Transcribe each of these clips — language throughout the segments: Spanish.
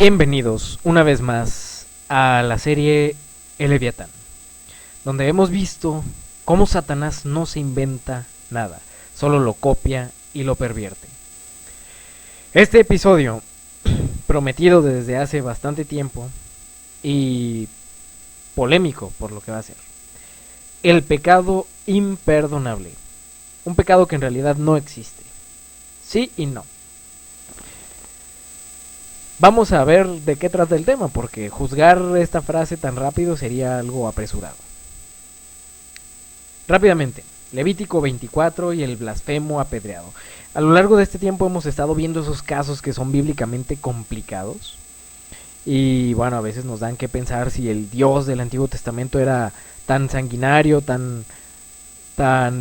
Bienvenidos una vez más a la serie El Leviatán, donde hemos visto cómo Satanás no se inventa nada, solo lo copia y lo pervierte. Este episodio, prometido desde hace bastante tiempo y polémico por lo que va a ser, el pecado imperdonable, un pecado que en realidad no existe, sí y no. Vamos a ver de qué trata el tema, porque juzgar esta frase tan rápido sería algo apresurado. Rápidamente, Levítico 24 y el blasfemo apedreado. A lo largo de este tiempo hemos estado viendo esos casos que son bíblicamente complicados. Y bueno, a veces nos dan que pensar si el Dios del Antiguo Testamento era tan sanguinario, tan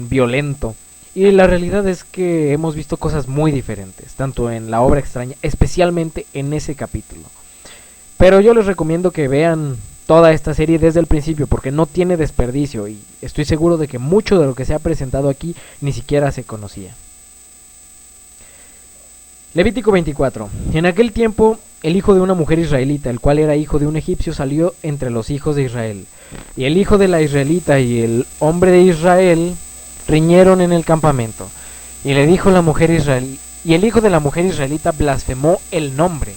violento. Y la realidad es que hemos visto cosas muy diferentes, tanto en la obra extraña, especialmente en ese capítulo. Pero yo les recomiendo que vean toda esta serie desde el principio, porque no tiene desperdicio y estoy seguro de que mucho de lo que se ha presentado aquí ni siquiera se conocía. Levítico 24. En aquel tiempo, el hijo de una mujer israelita, el cual era hijo de un egipcio, salió entre los hijos de Israel. Y el hijo de la israelita y el hombre de Israel riñeron en el campamento, y le dijo la mujer israelita, y el hijo de la mujer israelita blasfemó el nombre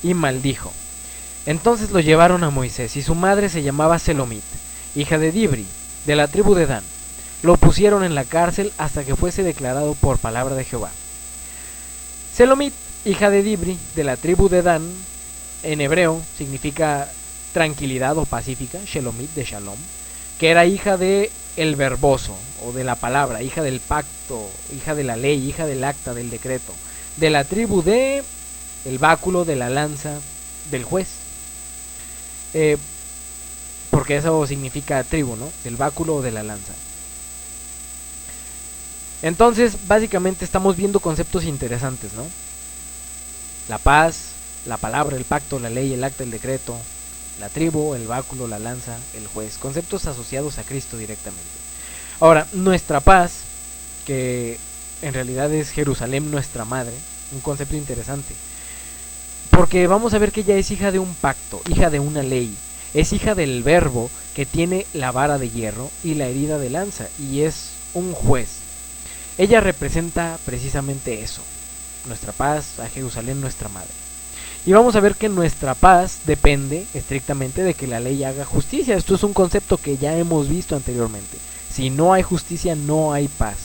y maldijo. Entonces lo llevaron a Moisés, y su madre se llamaba Selomit, hija de Dibri, de la tribu de Dan. Lo pusieron en la cárcel hasta que fuese declarado por palabra de Jehová. Selomit, hija de Dibri, de la tribu de Dan, en hebreo significa tranquilidad o pacífica, Shelomit de Shalom, que era hija de el verboso, o de la palabra, hija del pacto, hija de la ley, hija del acta, del decreto, de la tribu de el báculo, de la lanza, del juez, porque eso significa tribu, ¿no? Del báculo o de la lanza. Entonces, básicamente estamos viendo conceptos interesantes, ¿no? La paz, la palabra, el pacto, la ley, el acta, el decreto, la tribu, el báculo, la lanza, el juez, conceptos asociados a Cristo directamente. Ahora, nuestra paz, que en realidad es Jerusalén nuestra madre, un concepto interesante, porque vamos a ver que ella es hija de un pacto, hija de una ley, es hija del verbo que tiene la vara de hierro y la herida de lanza, y es un juez. Ella representa precisamente eso, nuestra paz, a Jerusalén nuestra madre. Y vamos a ver que nuestra paz depende estrictamente de que la ley haga justicia. Esto es un concepto que ya hemos visto anteriormente. Si no hay justicia, no hay paz.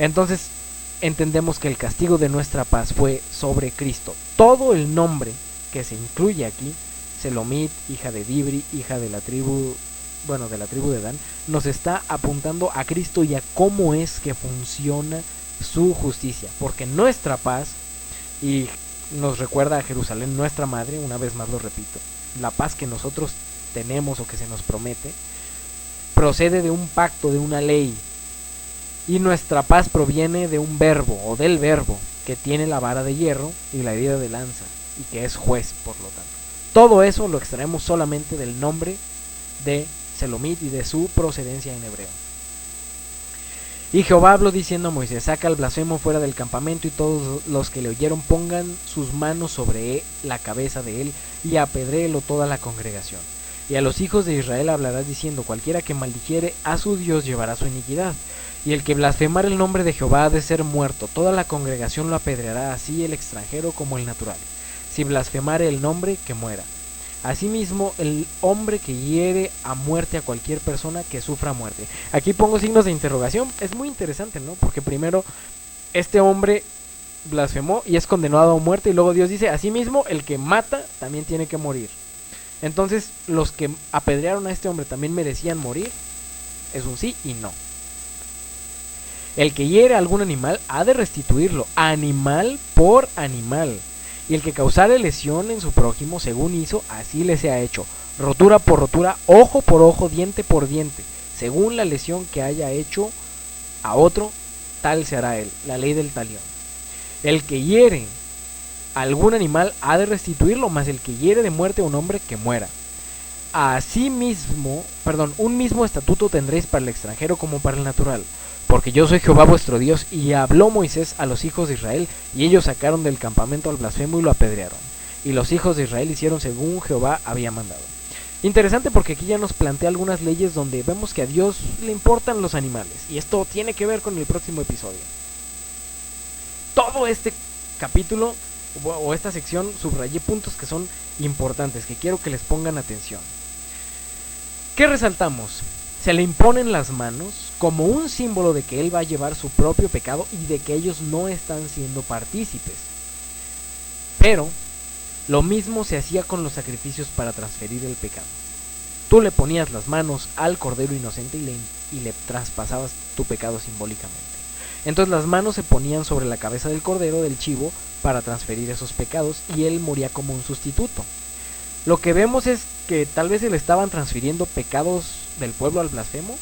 Entonces, entendemos que el castigo de nuestra paz fue sobre Cristo. Todo el nombre que se incluye aquí, Selomit, hija de Dibri, hija de la tribu, de la tribu de Dan, nos está apuntando a Cristo y a cómo es que funciona su justicia. Porque nuestra paz, y nos recuerda a Jerusalén nuestra madre, una vez más lo repito, la paz que nosotros tenemos o que se nos promete, procede de un pacto, de una ley, y nuestra paz proviene de un verbo o del verbo que tiene la vara de hierro y la herida de lanza y que es juez, por lo tanto. Todo eso lo extraemos solamente del nombre de Selomit y de su procedencia en hebreo. Y Jehová habló diciendo a Moisés: saca al blasfemo fuera del campamento, y todos los que le oyeron pongan sus manos sobre la cabeza de él, y apedréelo toda la congregación. Y a los hijos de Israel hablarás diciendo: cualquiera que maldijere a su Dios llevará su iniquidad. Y el que blasfemare el nombre de Jehová ha de ser muerto. Toda la congregación lo apedreará, así el extranjero como el natural. Si blasfemare el nombre, que muera. Asimismo, el hombre que hiere a muerte a cualquier persona, que sufra muerte. Aquí pongo signos de interrogación. Es muy interesante, ¿no? Porque primero este hombre blasfemó y es condenado a muerte, y luego Dios dice: asimismo, el que mata también tiene que morir. Entonces, los que apedrearon a este hombre también merecían morir. Es un sí y no. El que hiere a algún animal ha de restituirlo, animal por animal. Y el que causare lesión en su prójimo, según hizo, así le sea hecho. Rotura por rotura, ojo por ojo, diente por diente. Según la lesión que haya hecho a otro, tal se hará él. La ley del talión. El que hiere a algún animal ha de restituirlo, mas el que hiere de muerte a un hombre, que muera. Asimismo, un mismo estatuto tendréis para el extranjero como para el natural. Porque yo soy Jehová vuestro Dios. Y habló Moisés a los hijos de Israel, y ellos sacaron del campamento al blasfemo y lo apedrearon. y los hijos de Israel hicieron según Jehová había mandado. Interesante porque aquí ya nos plantea algunas leyes donde vemos que a Dios le importan los animales, y esto tiene que ver con el próximo episodio. Todo este capítulo o esta sección subrayé puntos que son importantes, que quiero que les pongan atención. ¿Qué resaltamos? Se le imponen las manos como un símbolo de que él va a llevar su propio pecado y de que ellos no están siendo partícipes. Pero lo mismo se hacía con los sacrificios para transferir el pecado. Tú le ponías las manos al cordero inocente y le traspasabas tu pecado simbólicamente. Entonces las manos se ponían sobre la cabeza del cordero, del chivo, para transferir esos pecados, y él moría como un sustituto. Lo que vemos es que tal vez se le estaban transfiriendo pecados del pueblo al blasfemo.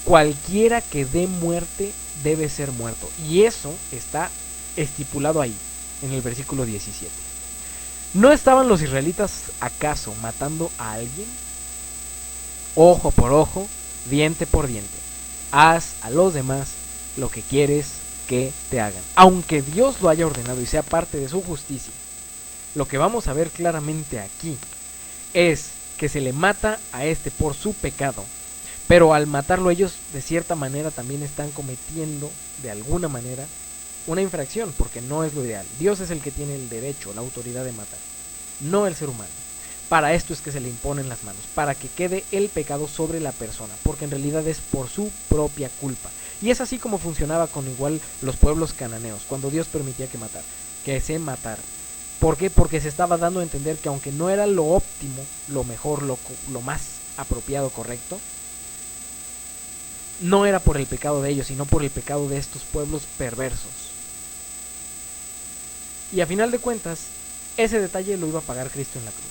Cualquiera que dé muerte debe ser muerto, y eso está estipulado ahí, en el versículo 17. ¿No estaban los israelitas acaso matando a alguien? Ojo por ojo, diente por diente. Haz a los demás lo que quieres que te hagan, aunque Dios lo haya ordenado y sea parte de su justicia. Lo que vamos a ver claramente aquí es que se le mata a este por su pecado, pero al matarlo ellos de cierta manera también están cometiendo de alguna manera una infracción, porque no es lo ideal. Dios es el que tiene el derecho, la autoridad de matar, no el ser humano. Para esto es que se le imponen las manos, para que quede el pecado sobre la persona, porque en realidad es por su propia culpa. Y es así como funcionaba con igual los pueblos cananeos, cuando Dios permitía que se matara. ¿Por qué? Porque se estaba dando a entender que aunque no era lo óptimo, lo mejor, lo más apropiado, correcto, no era por el pecado de ellos, sino por el pecado de estos pueblos perversos. Y a final de cuentas, ese detalle lo iba a pagar Cristo en la cruz.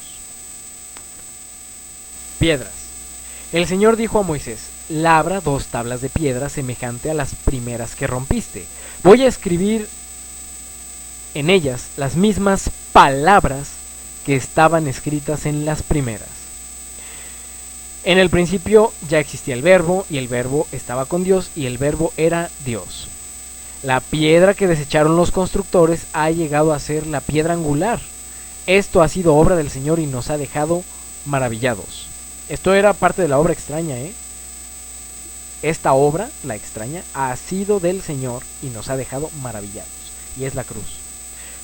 Piedras. El Señor dijo a Moisés: labra 2 tablas de piedra semejante a las primeras que rompiste. Voy a escribir en ellas las mismas palabras que estaban escritas en las primeras. En el principio ya existía el verbo, y el verbo estaba con Dios, y el verbo era Dios. La piedra que desecharon los constructores ha llegado a ser la piedra angular. Esto ha sido obra del Señor y nos ha dejado maravillados. Esto era parte de la obra extraña, Esta obra, la extraña, ha sido del Señor y nos ha dejado maravillados, y es la cruz.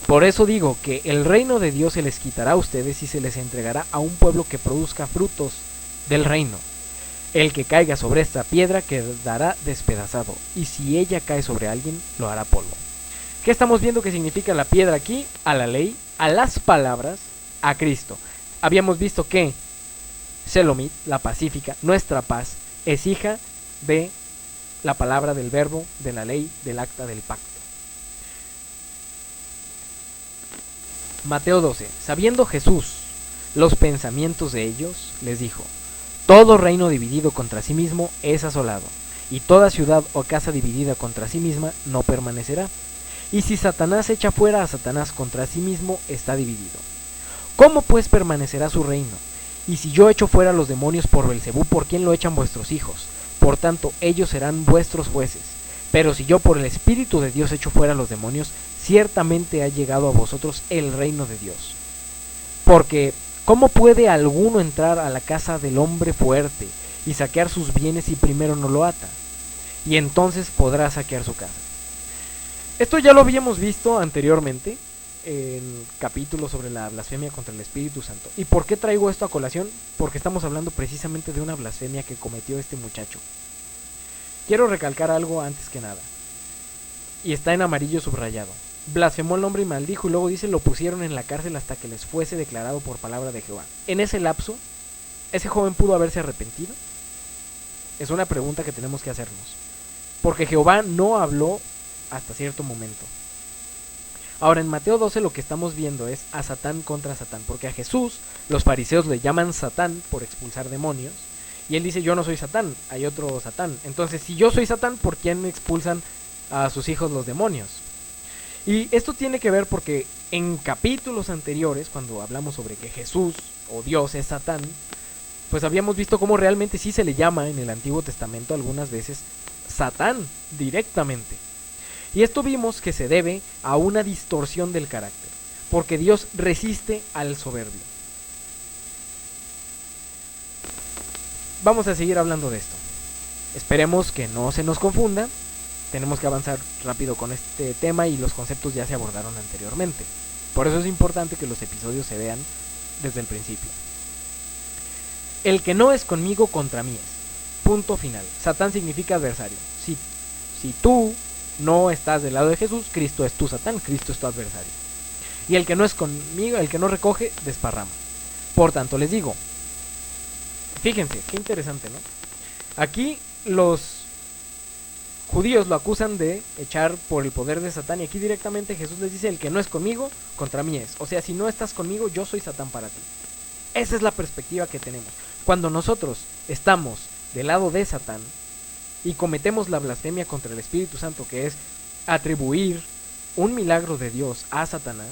Por eso digo que el reino de Dios se les quitará a ustedes y se les entregará a un pueblo que produzca frutos del reino. El que caiga sobre esta piedra quedará despedazado, y si ella cae sobre alguien, lo hará polvo. ¿Qué estamos viendo que significa la piedra aquí? A la ley, a las palabras, a Cristo. Habíamos visto que Selomit, la pacífica, nuestra paz, es hija de la palabra, del verbo, de la ley, del acta, del pacto. Mateo 12. Sabiendo Jesús los pensamientos de ellos, les dijo: todo reino dividido contra sí mismo es asolado, y toda ciudad o casa dividida contra sí misma no permanecerá. Y si Satanás echa fuera a Satanás contra sí mismo, está dividido. ¿Cómo pues permanecerá su reino? Y si yo echo fuera a los demonios por Belcebú, ¿por quién lo echan vuestros hijos? Por tanto, ellos serán vuestros jueces. Pero si yo por el Espíritu de Dios echo fuera a los demonios, ciertamente ha llegado a vosotros el reino de Dios. Porque ¿cómo puede alguno entrar a la casa del hombre fuerte y saquear sus bienes si primero no lo ata? Y entonces podrá saquear su casa. Esto ya lo habíamos visto anteriormente en capítulos sobre la blasfemia contra el Espíritu Santo. ¿Y por qué traigo esto a colación? Porque estamos hablando precisamente de una blasfemia que cometió este muchacho. Quiero recalcar algo antes que nada, y está en amarillo subrayado. Blasfemó el nombre y maldijo, y luego dice: lo pusieron en la cárcel hasta que les fuese declarado por palabra de Jehová. En ese lapso, ¿ese joven pudo haberse arrepentido? Es una pregunta que tenemos que hacernos, porque Jehová no habló hasta cierto momento. Ahora en Mateo 12 lo que estamos viendo es a Satán contra Satán, porque a Jesús los fariseos le llaman Satán por expulsar demonios, y él dice: yo no soy Satán, hay otro Satán. Entonces, si yo soy Satán, ¿por quién expulsan a sus hijos los demonios? Y esto tiene que ver porque en capítulos anteriores, cuando hablamos sobre que Jesús o Dios es Satán, pues habíamos visto cómo realmente sí se le llama en el Antiguo Testamento algunas veces Satán directamente. Y esto vimos que se debe a una distorsión del carácter. porque Dios resiste al soberbio. Vamos a seguir hablando de esto. Esperemos que no se nos confunda. Tenemos que avanzar rápido con este tema y los conceptos ya se abordaron anteriormente. Por eso es importante que los episodios se vean desde el principio. El que no es conmigo, contra mí es. Punto final. Satán significa adversario. Si tú no estás del lado de Jesús, Cristo es tu Satán, Cristo es tu adversario. Y el que no es conmigo, el que no recoge, desparrama. Por tanto, les digo, fíjense, qué interesante, ¿no? Aquí los judíos lo acusan de echar por el poder de Satán, y aquí directamente Jesús les dice: el que no es conmigo, contra mí es. O sea, si no estás conmigo, yo soy Satán para ti. Esa es la perspectiva que tenemos. Cuando nosotros estamos del lado de Satán y cometemos la blasfemia contra el Espíritu Santo, que es atribuir un milagro de Dios a Satanás,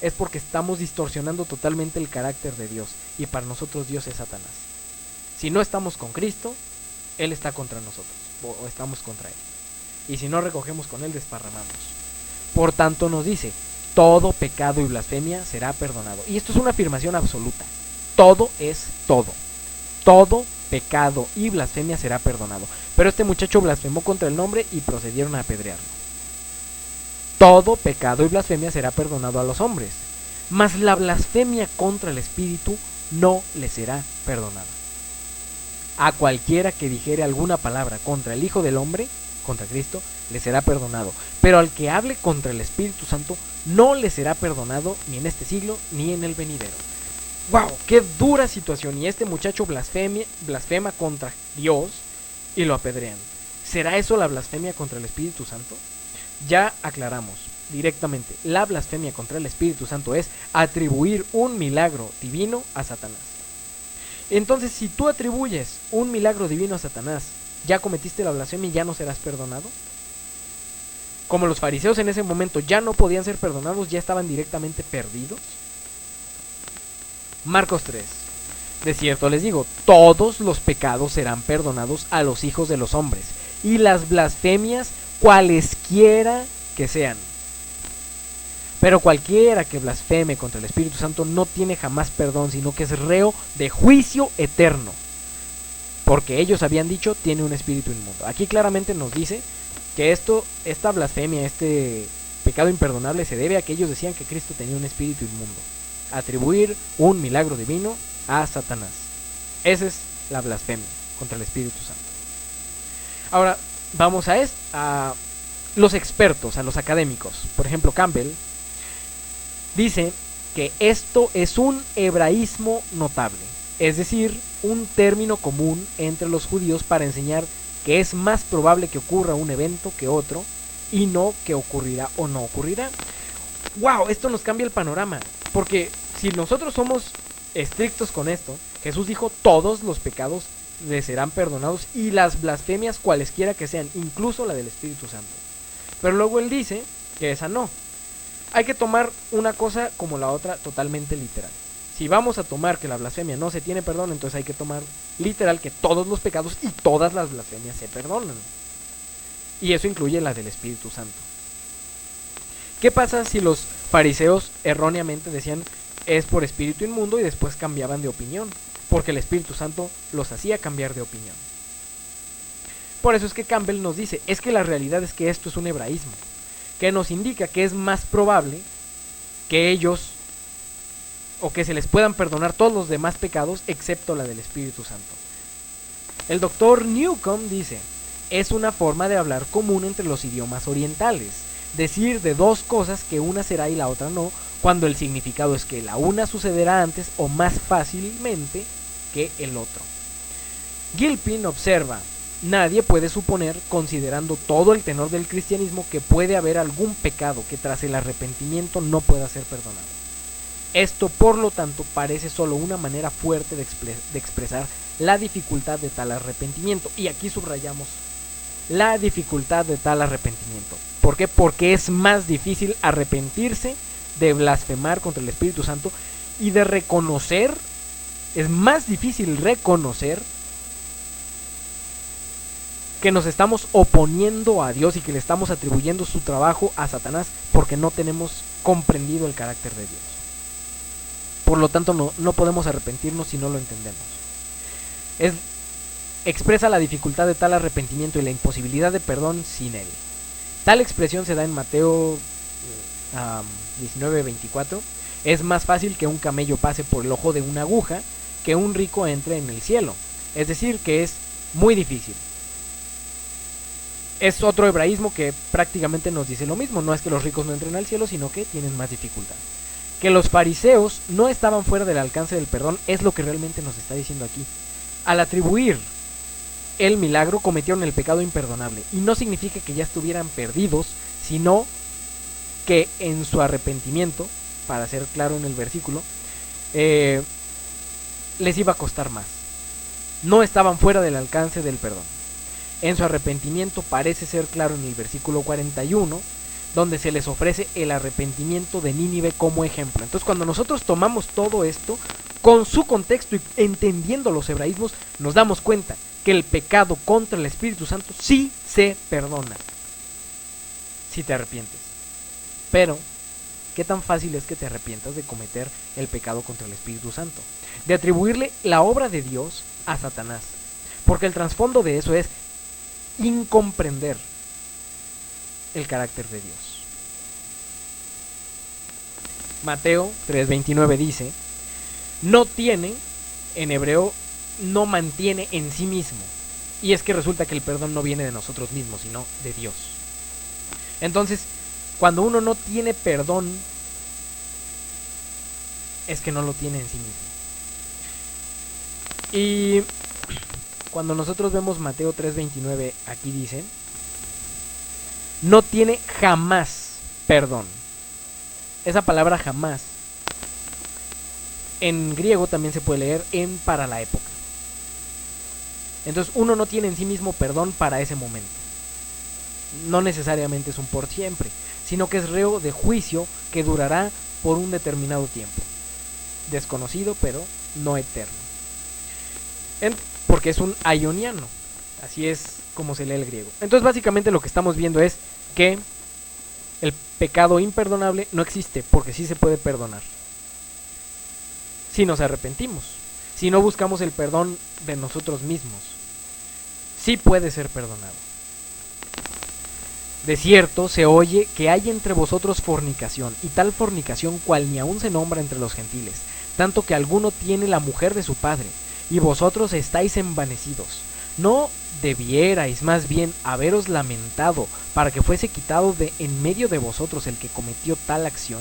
es porque estamos distorsionando totalmente el carácter de Dios, y para nosotros Dios es Satanás. Si no estamos con Cristo, Él está contra nosotros, o estamos contra Él. Y si no recogemos con Él, desparramamos. Por tanto nos dice: todo pecado y blasfemia será perdonado. Y esto es una afirmación absoluta. Todo es todo. Todo pecado y blasfemia será perdonado. Pero este muchacho blasfemó contra el nombre y procedieron a apedrearlo. Todo pecado y blasfemia será perdonado a los hombres, mas la blasfemia contra el Espíritu no le será perdonada. A cualquiera que dijere alguna palabra contra el Hijo del Hombre, contra Cristo, le será perdonado. Pero al que hable contra el Espíritu Santo, no le será perdonado ni en este siglo ni en el venidero. ¡Wow! ¡Qué dura situación! Y este muchacho blasfema contra Dios y lo apedrean. ¿Será eso la blasfemia contra el Espíritu Santo? Ya aclaramos directamente: la blasfemia contra el Espíritu Santo es atribuir un milagro divino a Satanás. Entonces, si tú atribuyes un milagro divino a Satanás, ya cometiste la blasfemia y ya no serás perdonado. Como los fariseos en ese momento ya no podían ser perdonados, ya estaban directamente perdidos. Marcos 3. De cierto les digo, todos los pecados serán perdonados a los hijos de los hombres, y las blasfemias cualesquiera que sean. Pero cualquiera que blasfeme contra el Espíritu Santo no tiene jamás perdón, sino que es reo de juicio eterno, porque ellos habían dicho: tiene un espíritu inmundo. Aquí claramente nos dice que esta blasfemia, este pecado imperdonable, se debe a que ellos decían que Cristo tenía un espíritu inmundo. Atribuir un milagro divino a Satanás. Esa es la blasfemia contra el Espíritu Santo. Ahora vamos a los expertos, a los académicos. Por ejemplo, Campbell dice que esto es un hebraísmo notable, es decir, un término común entre los judíos para enseñar que es más probable que ocurra un evento que otro, y no que ocurrirá o no ocurrirá. ¡Wow! Esto nos cambia el panorama, porque si nosotros somos estrictos con esto, Jesús dijo: todos los pecados le serán perdonados, y las blasfemias cualesquiera que sean, incluso la del Espíritu Santo. Pero luego él dice que esa no. Hay que tomar una cosa como la otra totalmente literal. Si vamos a tomar que la blasfemia no se tiene perdón, entonces hay que tomar literal que todos los pecados y todas las blasfemias se perdonan. Y eso incluye la del Espíritu Santo. ¿Qué pasa si los fariseos erróneamente decían es por espíritu inmundo y después cambiaban de opinión? Porque el Espíritu Santo los hacía cambiar de opinión. Por eso es que Campbell nos dice: es que la realidad es que esto es un hebraísmo, que nos indica que es más probable que ellos, o que se les puedan perdonar todos los demás pecados excepto la del Espíritu Santo. El doctor Newcomb dice: es una forma de hablar común entre los idiomas orientales, decir de dos cosas que una será y la otra no, cuando el significado es que la una sucederá antes o más fácilmente que el otro. Gilpin observa: nadie puede suponer, considerando todo el tenor del cristianismo, que puede haber algún pecado que tras el arrepentimiento no pueda ser perdonado. Esto, por lo tanto, parece solo una manera fuerte de expresar la dificultad de tal arrepentimiento. Y aquí subrayamos la dificultad de tal arrepentimiento. ¿Por qué? Porque es más difícil arrepentirse de blasfemar contra el Espíritu Santo y de reconocer. Es más difícil reconocer que nos estamos oponiendo a Dios y que le estamos atribuyendo su trabajo a Satanás, porque no tenemos comprendido el carácter de Dios. Por lo tanto, no podemos arrepentirnos si no lo entendemos. Expresa la dificultad de tal arrepentimiento y la imposibilidad de perdón sin él. Tal expresión se da en Mateo 19:24. Es más fácil que un camello pase por el ojo de una aguja que un rico entre en el cielo. Es decir, que es muy difícil. Es otro hebraísmo que prácticamente nos dice lo mismo. No es que los ricos no entren al cielo, sino que tienen más dificultad. Que los fariseos no estaban fuera del alcance del perdón es lo que realmente nos está diciendo aquí. Al atribuir el milagro, cometieron el pecado imperdonable. Y no significa que ya estuvieran perdidos, sino que en su arrepentimiento, para ser claro en el versículo, les iba a costar más. No estaban fuera del alcance del perdón. En su arrepentimiento parece ser claro en el versículo 41, donde se les ofrece el arrepentimiento de Nínive como ejemplo. Entonces, cuando nosotros tomamos todo esto con su contexto y entendiendo los hebraísmos, nos damos cuenta que el pecado contra el Espíritu Santo sí se perdona si te arrepientes. Pero ¿qué tan fácil es que te arrepientas de cometer el pecado contra el Espíritu Santo? De atribuirle la obra de Dios a Satanás. Porque el trasfondo de eso es incomprender el carácter de Dios. Mateo 3:29 dice, no tiene, en hebreo, no mantiene en sí mismo. Y es que resulta que el perdón no viene de nosotros mismos, sino de Dios. Entonces, cuando uno no tiene perdón, es que no lo tiene en sí mismo. Y cuando nosotros vemos Mateo 3:29, aquí dice, no tiene jamás perdón. Esa palabra jamás, en griego también se puede leer en para la época. Entonces uno no tiene en sí mismo perdón para ese momento. No necesariamente es un por siempre, sino que es reo de juicio que durará por un determinado tiempo. Desconocido, pero no eterno. Porque es un aioniano. Así es como se lee el griego. Entonces básicamente lo que estamos viendo es que el pecado imperdonable no existe, porque sí se puede perdonar. Si nos arrepentimos, si no buscamos el perdón de nosotros mismos, sí puede ser perdonado. De cierto se oye que hay entre vosotros fornicación, y tal fornicación cual ni aun se nombra entre los gentiles, tanto que alguno tiene la mujer de su padre, y vosotros estáis envanecidos. ¿No debierais más bien haberos lamentado para que fuese quitado de en medio de vosotros el que cometió tal acción?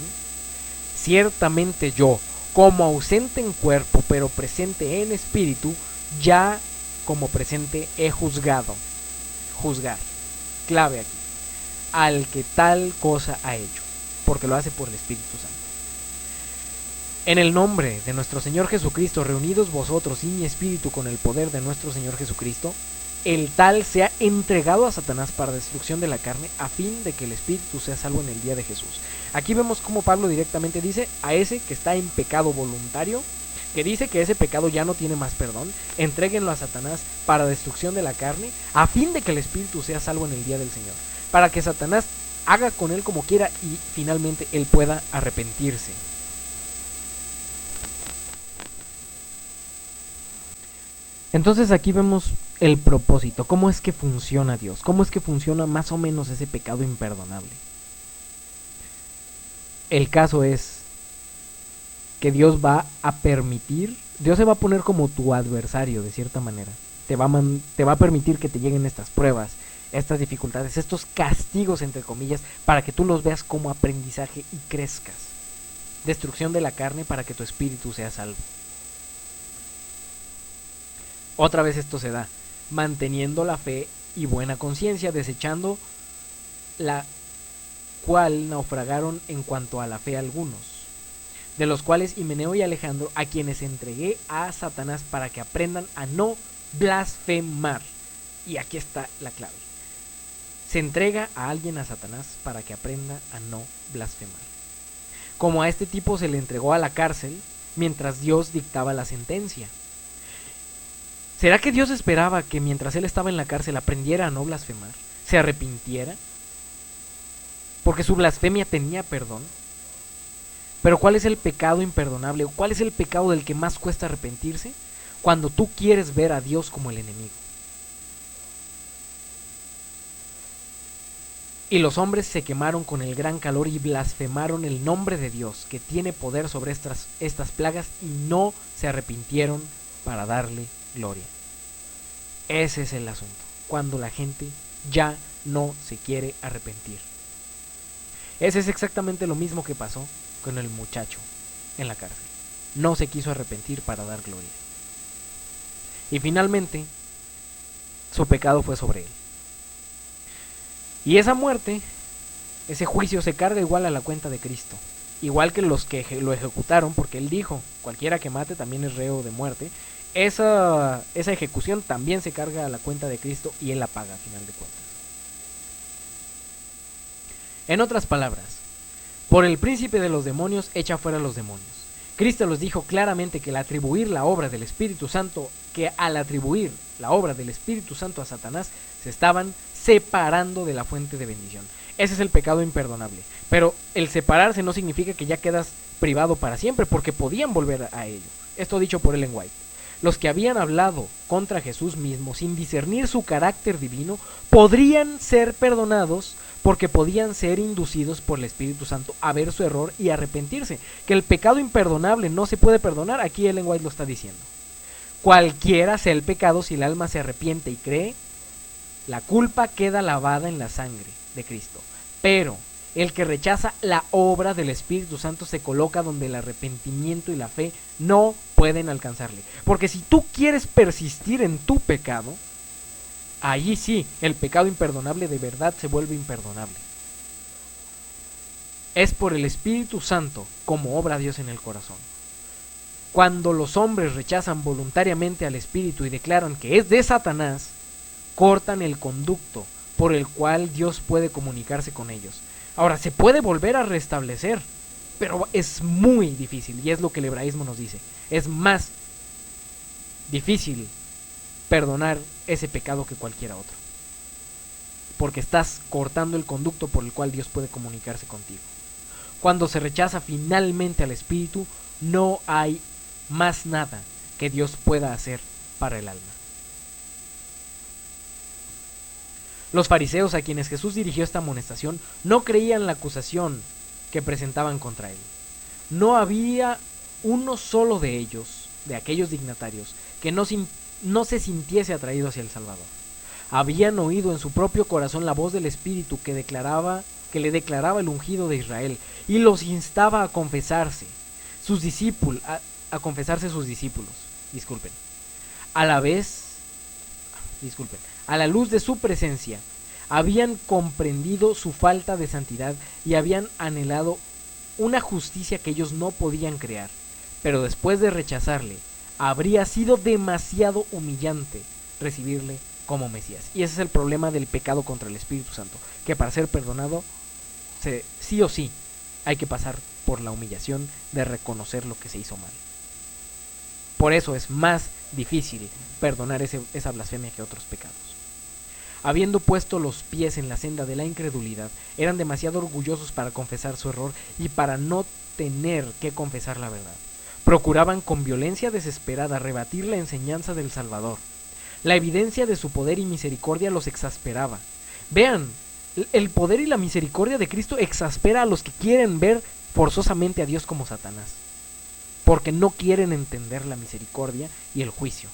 Ciertamente yo, como ausente en cuerpo, pero presente en espíritu, ya como presente he juzgado. Juzgar. Clave aquí. Al que tal cosa ha hecho, porque lo hace por el Espíritu Santo. En el nombre de nuestro Señor Jesucristo, reunidos vosotros y mi espíritu con el poder de nuestro Señor Jesucristo, el tal sea entregado a Satanás para destrucción de la carne, a fin de que el espíritu sea salvo en el día de Jesús. Aquí vemos cómo Pablo directamente dice a ese que está en pecado voluntario, que dice que ese pecado ya no tiene más perdón, entréguenlo a Satanás para destrucción de la carne, a fin de que el espíritu sea salvo en el día del Señor, para que Satanás haga con él como quiera y finalmente él pueda arrepentirse. Entonces aquí vemos el propósito, cómo es que funciona Dios, cómo es que funciona más o menos ese pecado imperdonable. El caso es que Dios va a permitir, Dios se va a poner como tu adversario de cierta manera, te va a permitir que te lleguen estas pruebas, estas dificultades, estos castigos entre comillas, para que tú los veas como aprendizaje y crezcas. Destrucción de la carne para que tu espíritu sea salvo. Otra vez esto se da manteniendo la fe y buena conciencia, desechando la cual naufragaron en cuanto a la fe algunos, de los cuales Himeneo y Alejandro, a quienes entregué a Satanás para que aprendan a no blasfemar. Y aquí está la clave. Se entrega a alguien a Satanás para que aprenda a no blasfemar. Como a este tipo se le entregó a la cárcel mientras Dios dictaba la sentencia. ¿Será que Dios esperaba que mientras él estaba en la cárcel aprendiera a no blasfemar? ¿Se arrepintiera? porque su blasfemia tenía perdón. Pero ¿cuál es el pecado imperdonable? ¿Cuál es el pecado del que más cuesta arrepentirse? Cuando tú quieres ver a Dios como el enemigo. Y los hombres se quemaron con el gran calor y blasfemaron el nombre de Dios, que tiene poder sobre estas plagas, y no se arrepintieron para darle gloria. Ese es el asunto, cuando la gente ya no se quiere arrepentir. Ese es exactamente lo mismo que pasó con el muchacho en la cárcel. No se quiso arrepentir para dar gloria. Y finalmente, su pecado fue sobre él. Y esa muerte, ese juicio se carga igual a la cuenta de Cristo. Igual que los que lo ejecutaron, porque él dijo, cualquiera que mate también es reo de muerte. Esa ejecución también se carga a la cuenta de Cristo y él la paga a final de cuentas. En otras palabras, por el príncipe de los demonios echa fuera a los demonios. Cristo los dijo claramente que al atribuir la obra del Espíritu Santo, a Satanás, se estaban separando de la fuente de bendición. Ese es el pecado imperdonable. Pero el separarse no significa que ya quedas privado para siempre, porque podían volver a ello. Esto dicho por Ellen White. Los que habían hablado contra Jesús mismo sin discernir su carácter divino podrían ser perdonados porque podían ser inducidos por el Espíritu Santo a ver su error y arrepentirse. Que el pecado imperdonable no se puede perdonar, aquí Ellen White lo está diciendo. Cualquiera sea el pecado, si el alma se arrepiente y cree, la culpa queda lavada en la sangre de Cristo. Pero el que rechaza la obra del Espíritu Santo se coloca donde el arrepentimiento y la fe no pueden alcanzarle. Porque si tú quieres persistir en tu pecado, allí sí, el pecado imperdonable de verdad se vuelve imperdonable. Es por el Espíritu Santo como obra Dios en el corazón. Cuando los hombres rechazan voluntariamente al Espíritu y declaran que es de Satanás, cortan el conducto por el cual Dios puede comunicarse con ellos. Ahora, se puede volver a restablecer, pero es muy difícil, y es lo que el hebraísmo nos dice. Es más difícil perdonar ese pecado que cualquiera otro, porque estás cortando el conducto por el cual Dios puede comunicarse contigo. Cuando se rechaza finalmente al Espíritu, no hay más nada que Dios pueda hacer para el alma. Los fariseos, a quienes Jesús dirigió esta amonestación, no creían la acusación que presentaban contra él. No había uno solo de ellos, de aquellos dignatarios, que no se sintiese atraído hacia el Salvador. Habían oído en su propio corazón la voz del Espíritu que le declaraba el ungido de Israel, y los instaba a confesarse sus discípulos. A la luz de su presencia, habían comprendido su falta de santidad y habían anhelado una justicia que ellos no podían crear. Pero después de rechazarle, habría sido demasiado humillante recibirle como Mesías. Y ese es el problema del pecado contra el Espíritu Santo, que para ser perdonado, sí o sí, hay que pasar por la humillación de reconocer lo que se hizo mal. Por eso es más difícil perdonar esa blasfemia que otros pecados. Habiendo puesto los pies en la senda de la incredulidad, eran demasiado orgullosos para confesar su error y para no tener que confesar la verdad. Procuraban con violencia desesperada rebatir la enseñanza del Salvador. La evidencia de su poder y misericordia los exasperaba. Vean, el poder y la misericordia de Cristo exaspera a los que quieren ver forzosamente a Dios como Satanás, porque no quieren entender la misericordia y el juicio.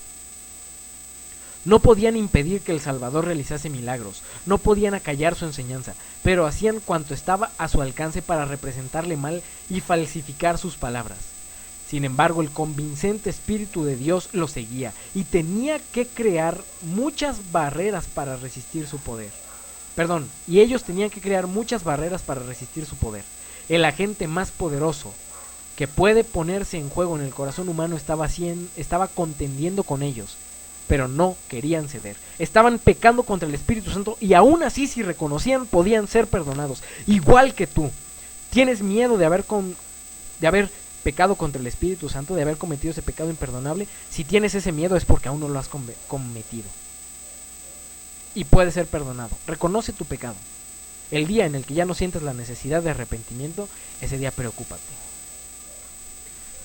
No podían impedir que el Salvador realizase milagros, no podían acallar su enseñanza, pero hacían cuanto estaba a su alcance para representarle mal y falsificar sus palabras. Sin embargo, el convincente Espíritu de Dios los seguía y tenía que crear muchas barreras para resistir su poder. Y ellos tenían que crear muchas barreras para resistir su poder. El agente más poderoso que puede ponerse en juego en el corazón humano estaba contendiendo con ellos, pero no querían ceder. Estaban pecando contra el Espíritu Santo y aún así, si reconocían, podían ser perdonados. Igual que tú, tienes miedo de haber pecado contra el Espíritu Santo, de haber cometido ese pecado imperdonable. Si tienes ese miedo es porque aún no lo has cometido y puede ser perdonado. Reconoce tu pecado, El día en el que ya no sientas la necesidad de arrepentimiento, ese día preocúpate.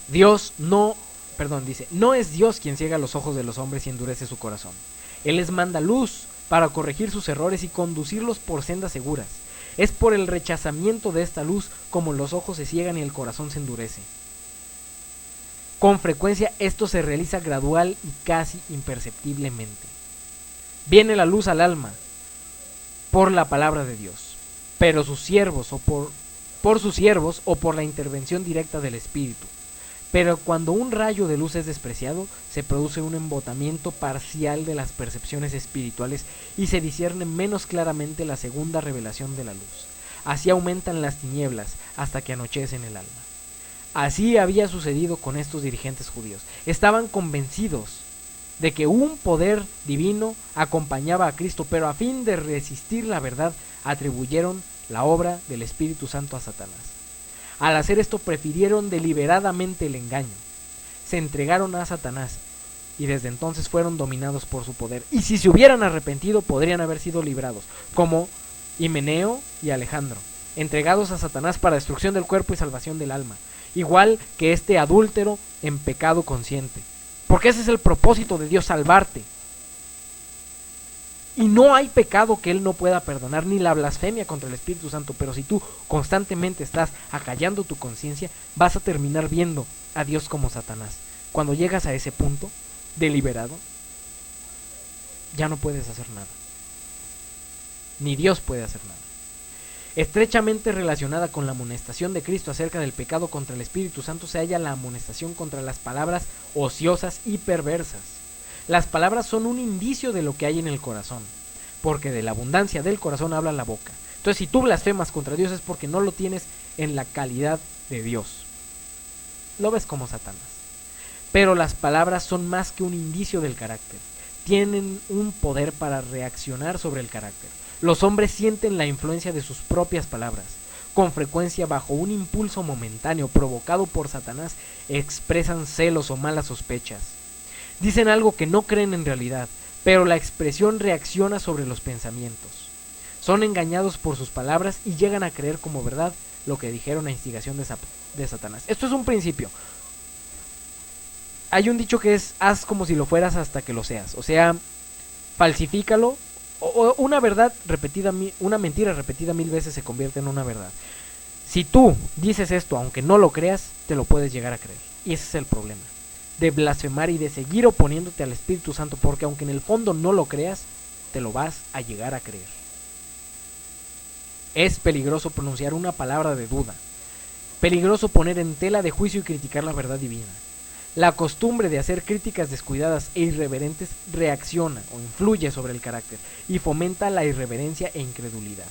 Dice, no es Dios quien ciega los ojos de los hombres y endurece su corazón. Él les manda luz para corregir sus errores y conducirlos por sendas seguras. Es por el rechazamiento de esta luz como los ojos se ciegan y el corazón se endurece. Con frecuencia esto se realiza gradual y casi imperceptiblemente. Viene la luz al alma por la palabra de Dios, pero sus siervos por sus siervos o por la intervención directa del Espíritu. Pero cuando un rayo de luz es despreciado, se produce un embotamiento parcial de las percepciones espirituales y se discierne menos claramente la segunda revelación de la luz. Así aumentan las tinieblas hasta que anochece en el alma. Así había sucedido con estos dirigentes judíos. Estaban convencidos de que un poder divino acompañaba a Cristo, pero a fin de resistir la verdad, atribuyeron la obra del Espíritu Santo a Satanás. Al hacer esto prefirieron deliberadamente el engaño, se entregaron a Satanás y desde entonces fueron dominados por su poder. Y si se hubieran arrepentido podrían haber sido librados, como Himeneo y Alejandro, entregados a Satanás para destrucción del cuerpo y salvación del alma, igual que este adúltero en pecado consciente. Porque ese es el propósito de Dios, salvarte. Y no hay pecado que Él no pueda perdonar, ni la blasfemia contra el Espíritu Santo. Pero si tú constantemente estás acallando tu conciencia, vas a terminar viendo a Dios como Satanás. Cuando llegas a ese punto, deliberado, ya no puedes hacer nada. Ni Dios puede hacer nada. Estrechamente relacionada con la amonestación de Cristo acerca del pecado contra el Espíritu Santo se halla la amonestación contra las palabras ociosas y perversas. Las palabras son un indicio de lo que hay en el corazón, porque de la abundancia del corazón habla la boca. Entonces, si tú blasfemas contra Dios es porque no lo tienes en la calidad de Dios. Lo ves como Satanás. Pero las palabras son más que un indicio del carácter. Tienen un poder para reaccionar sobre el carácter. Los hombres sienten la influencia de sus propias palabras. Con frecuencia, bajo un impulso momentáneo provocado por Satanás, expresan celos o malas sospechas. Dicen algo que no creen en realidad, pero la expresión reacciona sobre los pensamientos. Son engañados por sus palabras y llegan a creer como verdad lo que dijeron a instigación de Satanás. Esto es un principio. Hay un dicho que es: haz como si lo fueras hasta que lo seas. O sea, falsifícalo. O una verdad repetida, una mentira repetida 1000 veces se convierte en una verdad. Si tú dices esto, aunque no lo creas, te lo puedes llegar a creer. Y ese es el problema de blasfemar y de seguir oponiéndote al Espíritu Santo, porque aunque en el fondo no lo creas, te lo vas a llegar a creer. Es peligroso pronunciar una palabra de duda, peligroso poner en tela de juicio y criticar la verdad divina. La costumbre de hacer críticas descuidadas e irreverentes reacciona o influye sobre el carácter y fomenta la irreverencia e incredulidad.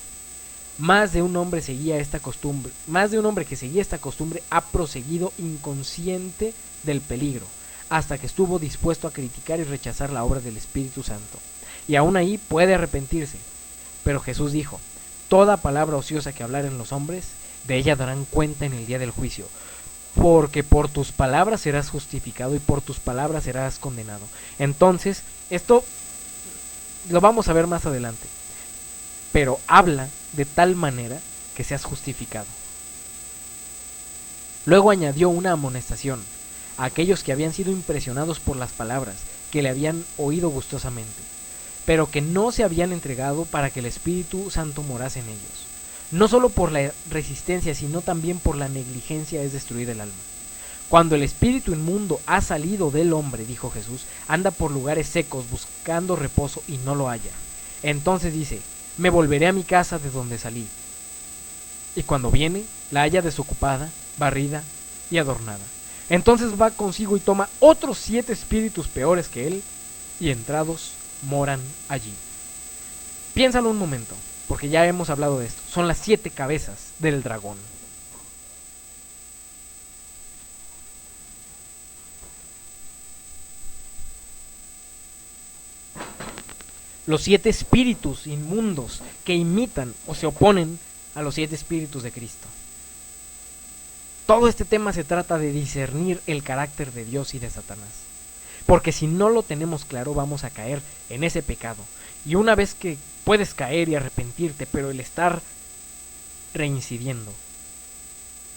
Más de un hombre que seguía esta costumbre ha proseguido inconsciente del peligro, hasta que estuvo dispuesto a criticar y rechazar la obra del Espíritu Santo. Y aún ahí puede arrepentirse. Pero Jesús dijo: toda palabra ociosa que hablaren los hombres, de ella darán cuenta en el día del juicio. Porque por tus palabras serás justificado y por tus palabras serás condenado. Entonces, esto lo vamos a ver más adelante. Pero habla de tal manera que seas justificado. Luego añadió una amonestación a aquellos que habían sido impresionados por las palabras, que le habían oído gustosamente, pero que no se habían entregado para que el Espíritu Santo morase en ellos. No solo por la resistencia, sino también por la negligencia es destruir el alma. Cuando el espíritu inmundo ha salido del hombre, dijo Jesús, anda por lugares secos buscando reposo y no lo halla. Entonces dice: me volveré a mi casa de donde salí. Y cuando viene, la halla desocupada, barrida y adornada. Entonces va consigo y toma otros 7 espíritus peores que él, y entrados moran allí. Piénsalo un momento, porque ya hemos hablado de esto. Son las 7 cabezas del dragón. Los 7 espíritus inmundos que imitan o se oponen a los 7 espíritus de Cristo. Todo este tema se trata de discernir el carácter de Dios y de Satanás. Porque si no lo tenemos claro, vamos a caer en ese pecado. Y una vez que puedes caer y arrepentirte, pero el estar reincidiendo,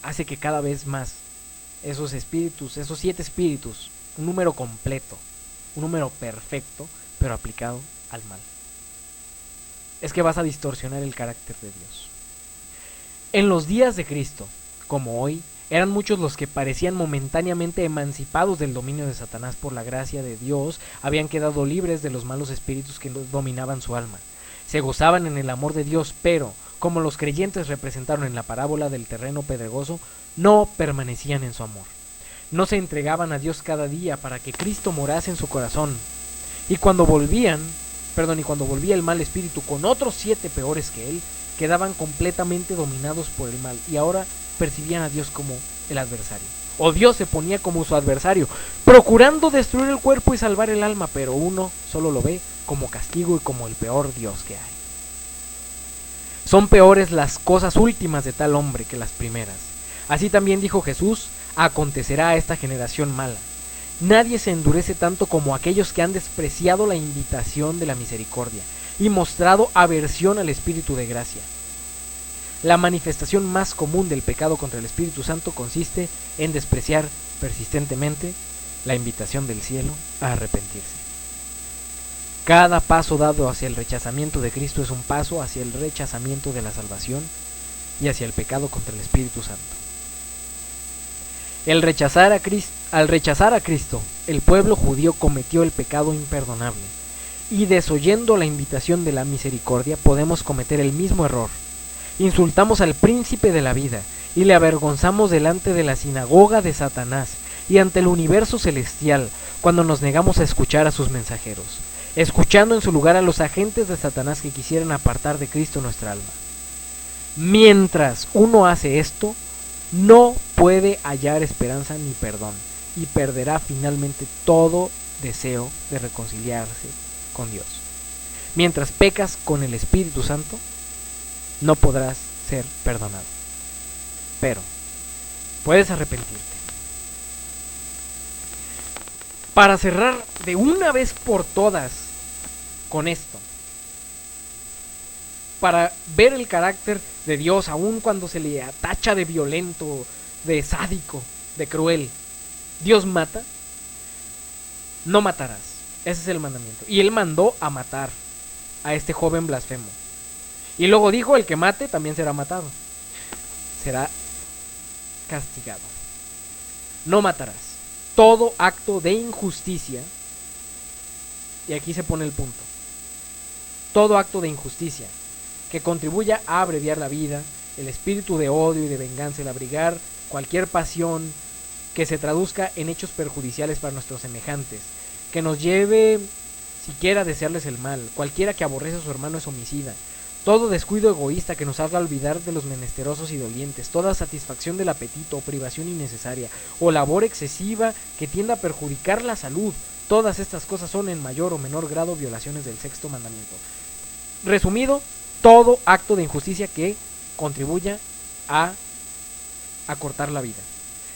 hace que cada vez más esos espíritus, esos 7 espíritus, un número completo, un número perfecto, pero aplicado al mal. Es que vas a distorsionar el carácter de Dios. En los días de Cristo, como hoy, eran muchos los que parecían momentáneamente emancipados del dominio de Satanás por la gracia de Dios, habían quedado libres de los malos espíritus que dominaban su alma. Se gozaban en el amor de Dios, pero, como los creyentes representaron en la parábola del terreno pedregoso, no permanecían en su amor. No se entregaban a Dios cada día para que Cristo morase en su corazón. Y cuando volvía el mal espíritu con otros 7 peores que él, quedaban completamente dominados por el mal y ahora percibían a Dios como el adversario. O Dios se ponía como su adversario, procurando destruir el cuerpo y salvar el alma, pero uno solo lo ve como castigo y como el peor Dios que hay. Son peores las cosas últimas de tal hombre que las primeras. Así también dijo Jesús, acontecerá a esta generación mala. Nadie se endurece tanto como aquellos que han despreciado la invitación de la misericordia y mostrado aversión al Espíritu de gracia. La manifestación más común del pecado contra el Espíritu Santo consiste en despreciar persistentemente la invitación del cielo a arrepentirse. Cada paso dado hacia el rechazamiento de Cristo es un paso hacia el rechazamiento de la salvación y hacia el pecado contra el Espíritu Santo. Al rechazar a Cristo, el pueblo judío cometió el pecado imperdonable, y desoyendo la invitación de la misericordia podemos cometer el mismo error. Insultamos al príncipe de la vida y le avergonzamos delante de la sinagoga de Satanás y ante el universo celestial cuando nos negamos a escuchar a sus mensajeros, escuchando en su lugar a los agentes de Satanás que quisieran apartar de Cristo nuestra alma. Mientras uno hace esto, no puede hallar esperanza ni perdón y perderá finalmente todo deseo de reconciliarse con Dios. Mientras pecas con el Espíritu Santo, no podrás ser perdonado. Pero puedes arrepentirte. Para cerrar de una vez por todas con esto, para ver el carácter de Dios, aun cuando se le tacha de violento, de sádico, de cruel, Dios mata. No matarás. Ese es el mandamiento. Y él mandó a matar a este joven blasfemo. Y luego dijo, el que mate también será matado. Será castigado. No matarás. Todo acto de injusticia, y aquí se pone el punto, todo acto de injusticia que contribuya a abreviar la vida, el espíritu de odio y de venganza, el abrigar cualquier pasión que se traduzca en hechos perjudiciales para nuestros semejantes, que nos lleve siquiera a desearles el mal, cualquiera que aborrece a su hermano es homicida, todo descuido egoísta que nos haga olvidar de los menesterosos y dolientes, toda satisfacción del apetito o privación innecesaria, o labor excesiva que tienda a perjudicar la salud, todas estas cosas son en mayor o menor grado violaciones del 6º mandamiento. Resumido, todo acto de injusticia que contribuya a acortar la vida.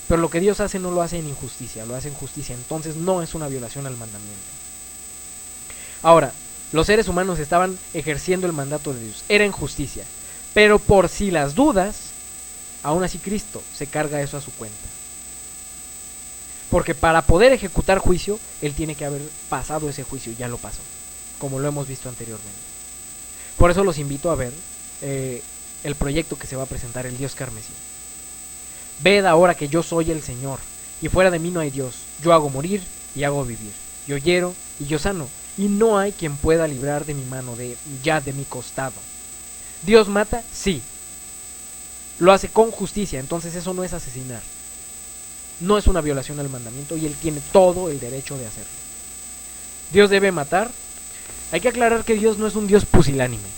Pero lo que Dios hace no lo hace en injusticia, lo hace en justicia, entonces no es una violación al mandamiento. Ahora, los seres humanos estaban ejerciendo el mandato de Dios, era en justicia, pero por si las dudas, aún así Cristo se carga eso a su cuenta. Porque para poder ejecutar juicio, Él tiene que haber pasado ese juicio, ya lo pasó, como lo hemos visto anteriormente. Por eso los invito a ver el proyecto que se va a presentar, el Dios Carmesí. Ved ahora que yo soy el Señor, y fuera de mí no hay Dios. Yo hago morir y hago vivir. Yo hiero y yo sano, y no hay quien pueda librar de mi mano, de mi costado. ¿Dios mata? Sí. Lo hace con justicia, entonces eso no es asesinar. No es una violación al mandamiento y Él tiene todo el derecho de hacerlo. ¿Dios debe matar? Hay que aclarar que Dios no es un Dios pusilánime.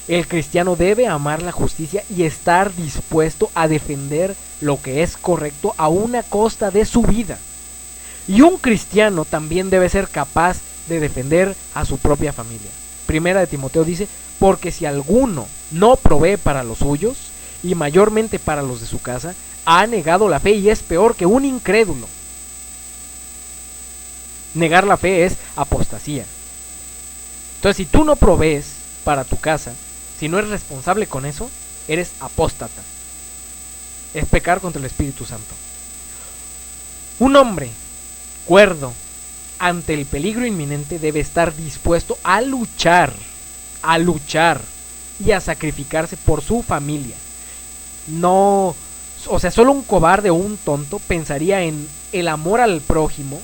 El cristiano debe amar la justicia y estar dispuesto a defender lo que es correcto a una costa de su vida. Y un cristiano también debe ser capaz de defender a su propia familia. Primera de Timoteo dice, porque si alguno no provee para los suyos, y mayormente para los de su casa, ha negado la fe y es peor que un incrédulo. Negar la fe es apostasía. Entonces, si tú no provees para tu casa, si no eres responsable con eso, eres apóstata. Es pecar contra el Espíritu Santo. Un hombre cuerdo ante el peligro inminente debe estar dispuesto a luchar y a sacrificarse por su familia. No, o sea, solo un cobarde o un tonto pensaría en el amor al prójimo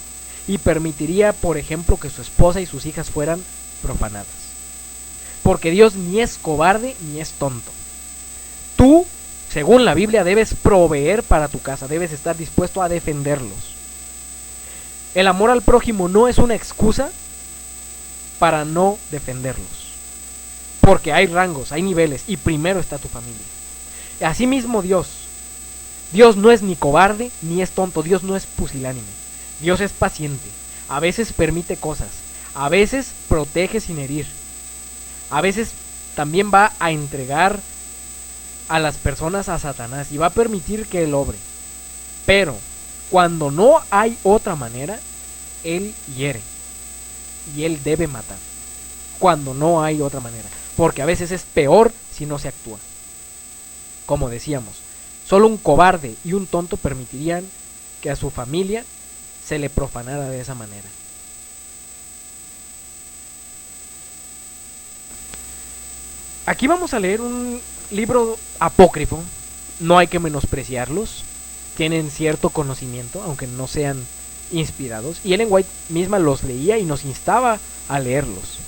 y permitiría, por ejemplo, que su esposa y sus hijas fueran profanadas. Porque Dios ni es cobarde ni es tonto. Tú, según la Biblia, debes proveer para tu casa, debes estar dispuesto a defenderlos. El amor al prójimo no es una excusa para no defenderlos. Porque hay rangos, hay niveles y primero está tu familia. Asimismo Dios no es ni cobarde ni es tonto, Dios no es pusilánime. Dios es paciente, a veces permite cosas, a veces protege sin herir, a veces también va a entregar a las personas a Satanás y va a permitir que él obre. Pero cuando no hay otra manera, él hiere y él debe matar. Cuando no hay otra manera, porque a veces es peor si no se actúa. Como decíamos, solo un cobarde y un tonto permitirían que a su familia se le profanara de esa manera. Aquí vamos a leer un libro apócrifo, no hay que menospreciarlos, tienen cierto conocimiento, aunque no sean inspirados, y Ellen White misma los leía y nos instaba a leerlos.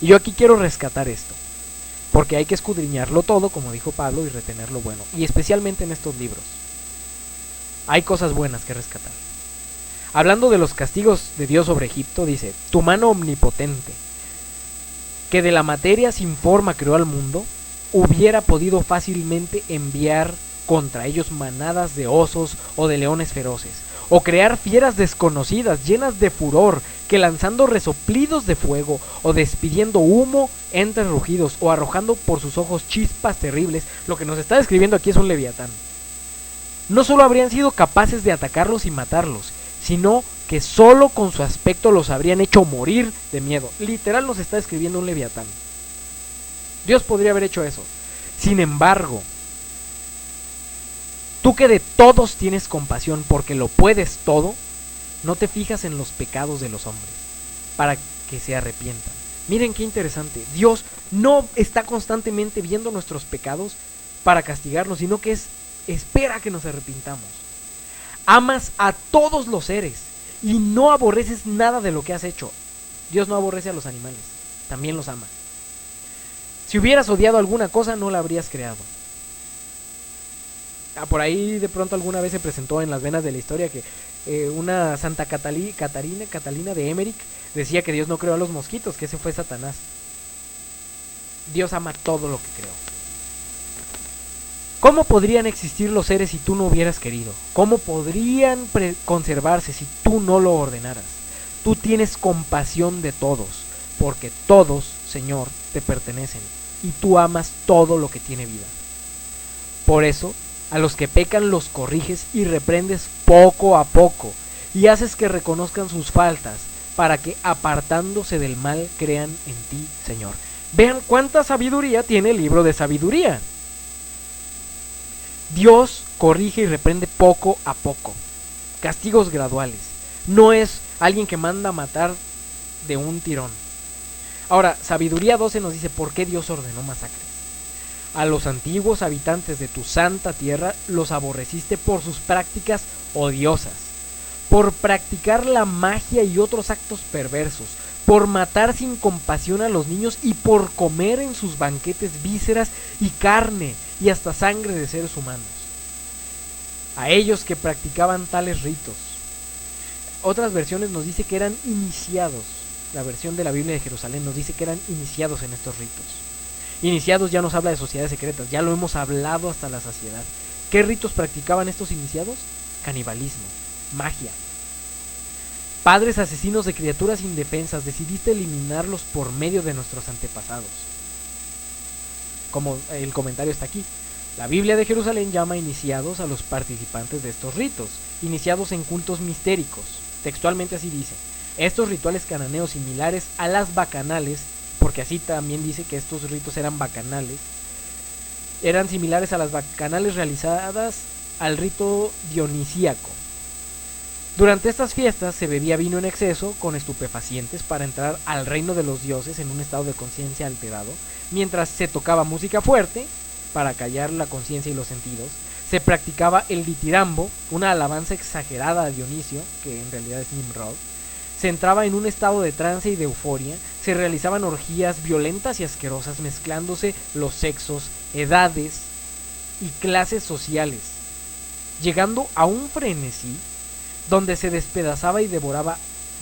Y yo aquí quiero rescatar esto, porque hay que escudriñarlo todo, como dijo Pablo, y retener lo bueno, y especialmente en estos libros. Hay cosas buenas que rescatar. Hablando de los castigos de Dios sobre Egipto, dice: tu mano omnipotente, que de la materia sin forma creó al mundo, hubiera podido fácilmente enviar contra ellos manadas de osos o de leones feroces, o crear fieras desconocidas llenas de furor, que lanzando resoplidos de fuego, o despidiendo humo entre rugidos, o arrojando por sus ojos chispas terribles. Lo que nos está describiendo aquí es un leviatán. No solo habrían sido capaces de atacarlos y matarlos, sino que solo con su aspecto los habrían hecho morir de miedo. Literal nos está describiendo un leviatán. Dios podría haber hecho eso. Sin embargo, tú que de todos tienes compasión porque lo puedes todo, no te fijas en los pecados de los hombres para que se arrepientan. Miren qué interesante. Dios no está constantemente viendo nuestros pecados para castigarnos, sino que espera que nos arrepintamos. Amas a todos los seres y no aborreces nada de lo que has hecho. Dios no aborrece a los animales, también los ama. Si hubieras odiado alguna cosa, no la habrías creado. Por ahí de pronto alguna vez se presentó en las venas de la historia que una Santa Catalina de Emmerich decía que Dios no creó a los mosquitos, que ese fue Satanás. Dios ama todo lo que creó. ¿Cómo podrían existir los seres si tú no hubieras querido? ¿Cómo podrían conservarse si tú no lo ordenaras? Tú tienes compasión de todos, porque todos, Señor, te pertenecen, y tú amas todo lo que tiene vida. Por eso, a los que pecan los corriges y reprendes poco a poco, y haces que reconozcan sus faltas, para que apartándose del mal crean en ti, Señor. Vean cuánta sabiduría tiene el libro de sabiduría. Dios corrige y reprende poco a poco. Castigos graduales. No es alguien que manda a matar de un tirón. Ahora, Sabiduría 12 nos dice por qué Dios ordenó masacres. A los antiguos habitantes de tu santa tierra los aborreciste por sus prácticas odiosas, por practicar la magia y otros actos perversos, por matar sin compasión a los niños y por comer en sus banquetes vísceras y carne y hasta sangre de seres humanos. A ellos que practicaban tales ritos. Otras versiones nos dice que eran iniciados. La versión de la Biblia de Jerusalén nos dice que eran iniciados en estos ritos. Iniciados ya nos habla de sociedades secretas, ya lo hemos hablado hasta la saciedad. ¿Qué ritos practicaban estos iniciados? Canibalismo, magia. Padres asesinos de criaturas indefensas, decidiste eliminarlos por medio de nuestros antepasados. Como el comentario está aquí. La Biblia de Jerusalén llama iniciados a los participantes de estos ritos, iniciados en cultos mistéricos. Textualmente así dice: estos rituales cananeos similares a las bacanales, porque así también dice que estos ritos eran bacanales, Eran similares a las bacanales realizadas al rito dionisíaco. Durante estas fiestas se bebía vino en exceso con estupefacientes para entrar al reino de los dioses en un estado de conciencia alterado, mientras se tocaba música fuerte para callar la conciencia y los sentidos. Se practicaba el ditirambo, una alabanza exagerada a Dionisio, que en realidad es Nimrod. Se entraba en un estado de trance y de euforia. Se realizaban orgías violentas y asquerosas, mezclándose los sexos, edades y clases sociales, llegando a un frenesí donde se despedazaba y devoraba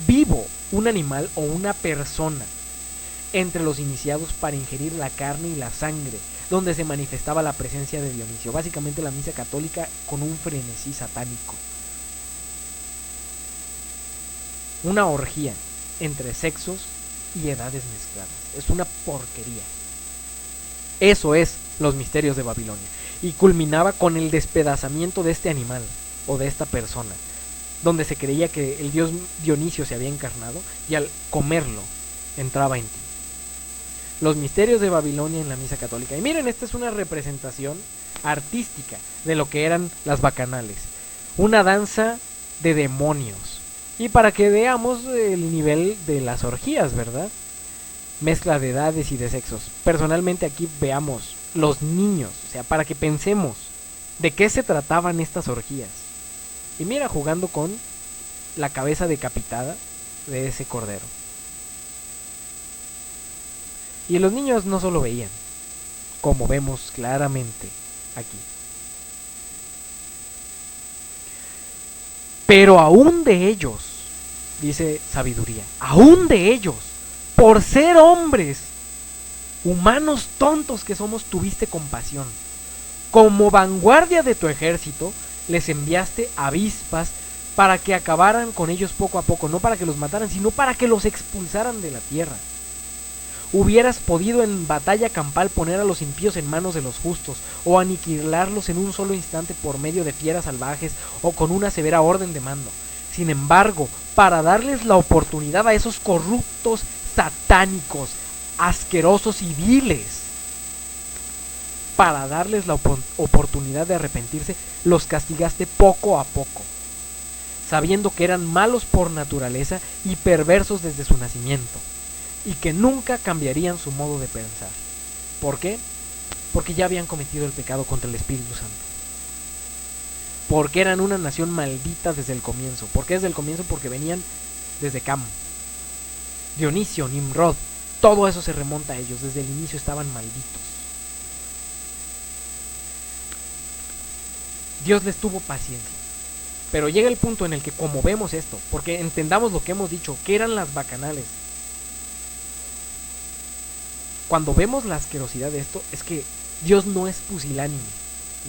vivo un animal o una persona entre los iniciados para ingerir la carne y la sangre, donde se manifestaba la presencia de Dionisio. Básicamente la misa católica con un frenesí satánico. Una orgía entre sexos y edades mezcladas. Es una porquería. Eso es los misterios de Babilonia. Y culminaba con el despedazamiento de este animal o de esta persona, donde se creía que el dios Dionisio se había encarnado y al comerlo entraba en ti. Los misterios de Babilonia en la misa católica. Y miren, esta es una representación artística de lo que eran las bacanales. Una danza de demonios. Y para que veamos el nivel de las orgías, ¿verdad? Mezcla de edades y de sexos. Personalmente aquí veamos los niños, o sea, para que pensemos de qué se trataban estas orgías. Y mira, jugando con la cabeza decapitada de ese cordero. Y los niños no solo veían, como vemos claramente aquí. Pero aún de ellos, dice Sabiduría, aún de ellos, por ser hombres, humanos tontos que somos, tuviste compasión. Como vanguardia de tu ejército, les enviaste avispas para que acabaran con ellos poco a poco, no para que los mataran, sino para que los expulsaran de la tierra. Hubieras podido en batalla campal poner a los impíos en manos de los justos, o aniquilarlos en un solo instante por medio de fieras salvajes, o con una severa orden de mando. Sin embargo, para darles la oportunidad a esos corruptos, satánicos, asquerosos y viles, para darles la oportunidad de arrepentirse, los castigaste poco a poco, sabiendo que eran malos por naturaleza y perversos desde su nacimiento, y que nunca cambiarían su modo de pensar. ¿Por qué? Porque ya habían cometido el pecado contra el Espíritu Santo. Porque eran una nación maldita desde el comienzo. ¿Por qué desde el comienzo? Porque venían desde Cam, Dionisio, Nimrod, todo eso se remonta a ellos. Desde el inicio estaban malditos. Dios les tuvo paciencia. Pero llega el punto en el que, como vemos esto, porque entendamos lo que hemos dicho, que eran las bacanales. Cuando vemos la asquerosidad de esto, es que Dios no es pusilánime.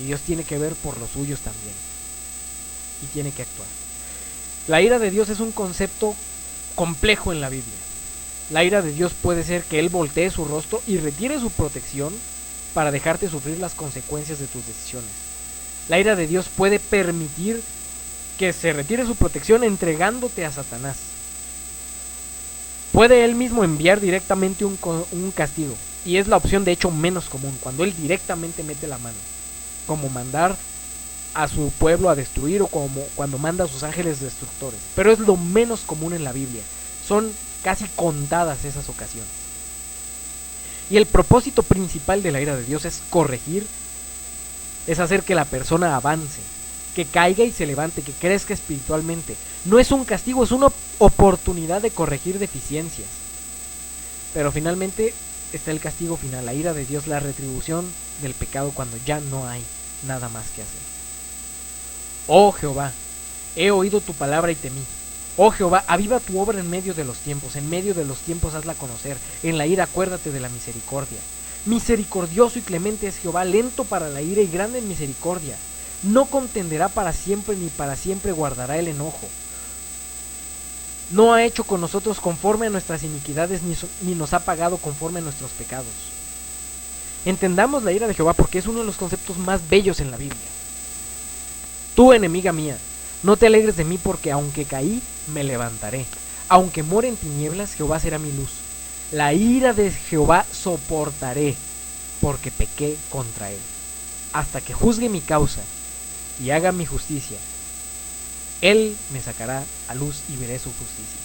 Y Dios tiene que ver por los suyos también. Y tiene que actuar. La ira de Dios es un concepto complejo en la Biblia. La ira de Dios puede ser que Él voltee su rostro y retire su protección para dejarte sufrir las consecuencias de tus decisiones. La ira de Dios puede permitir que se retire su protección entregándote a Satanás. Puede Él mismo enviar directamente un castigo. Y es la opción de hecho menos común, cuando Él directamente mete la mano. Como mandar a su pueblo a destruir, o como cuando manda a sus ángeles destructores. Pero es lo menos común en la Biblia. Son casi contadas esas ocasiones. Y el propósito principal de la ira de Dios es corregir, es hacer que la persona avance, que caiga y se levante, que crezca espiritualmente. No es un castigo, es una oportunidad de corregir deficiencias. Pero finalmente está el castigo final, la ira de Dios, la retribución del pecado cuando ya no hay nada más que hacer. Oh Jehová, he oído tu palabra y temí. Oh Jehová, aviva tu obra en medio de los tiempos hazla conocer. En la ira acuérdate de la misericordia. Misericordioso y clemente es Jehová, lento para la ira y grande en misericordia. No contenderá para siempre, ni para siempre guardará el enojo. No ha hecho con nosotros conforme a nuestras iniquidades, ni nos ha pagado conforme a nuestros pecados. Entendamos la ira de Jehová porque es uno de los conceptos más bellos en la Biblia. Tú, enemiga mía, no te alegres de mí, porque aunque caí, me levantaré. Aunque more en tinieblas, Jehová será mi luz. La ira de Jehová soportaré, porque pequé contra él. hasta que juzgue mi causa y haga mi justicia. Él me sacará a luz y veré su justicia.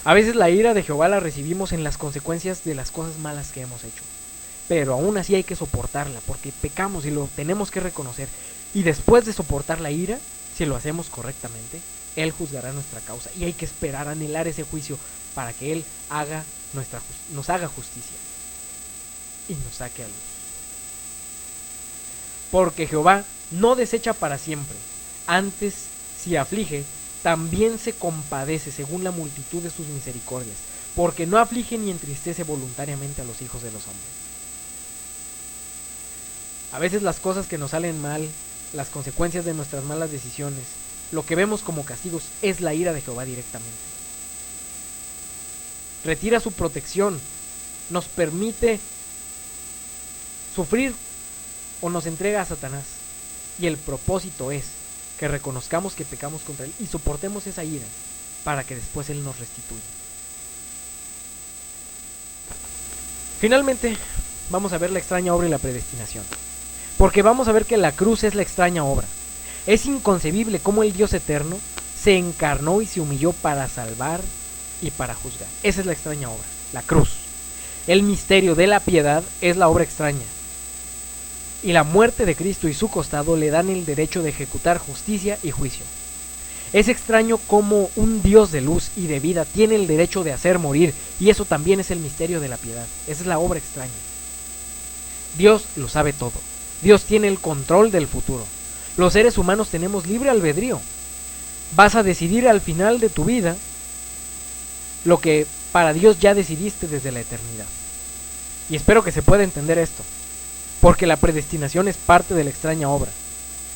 A veces la ira de Jehová la recibimos en las consecuencias de las cosas malas que hemos hecho. Pero aún así hay que soportarla, porque pecamos y lo tenemos que reconocer. Y después de soportar la ira, si lo hacemos correctamente, Él juzgará nuestra causa. Y hay que esperar, anhelar ese juicio para que Él nos haga justicia y nos saque a luz. Porque Jehová no desecha para siempre, antes si aflige, también se compadece según la multitud de sus misericordias, porque no aflige ni entristece voluntariamente a los hijos de los hombres. A veces las cosas que nos salen mal, las consecuencias de nuestras malas decisiones, lo que vemos como castigos es la ira de Jehová directamente. Retira su protección, nos permite sufrir o nos entrega a Satanás. Y el propósito es que reconozcamos que pecamos contra Él y soportemos esa ira para que después Él nos restituya. Finalmente, vamos a ver la extraña obra y la predestinación. Porque vamos a ver que la cruz es la extraña obra. Es inconcebible cómo el Dios eterno se encarnó y se humilló para salvar y para juzgar. Esa es la extraña obra, la cruz. El misterio de la piedad es la obra extraña. Y la muerte de Cristo y su costado le dan el derecho de ejecutar justicia y juicio. Es extraño cómo un Dios de luz y de vida tiene el derecho de hacer morir, y eso también es el misterio de la piedad. Esa es la obra extraña. Dios lo sabe todo. Dios tiene el control del futuro. Los seres humanos tenemos libre albedrío. Vas a decidir al final de tu vida lo que para Dios ya decidiste desde la eternidad. Y espero que se pueda entender esto, porque la predestinación es parte de la extraña obra.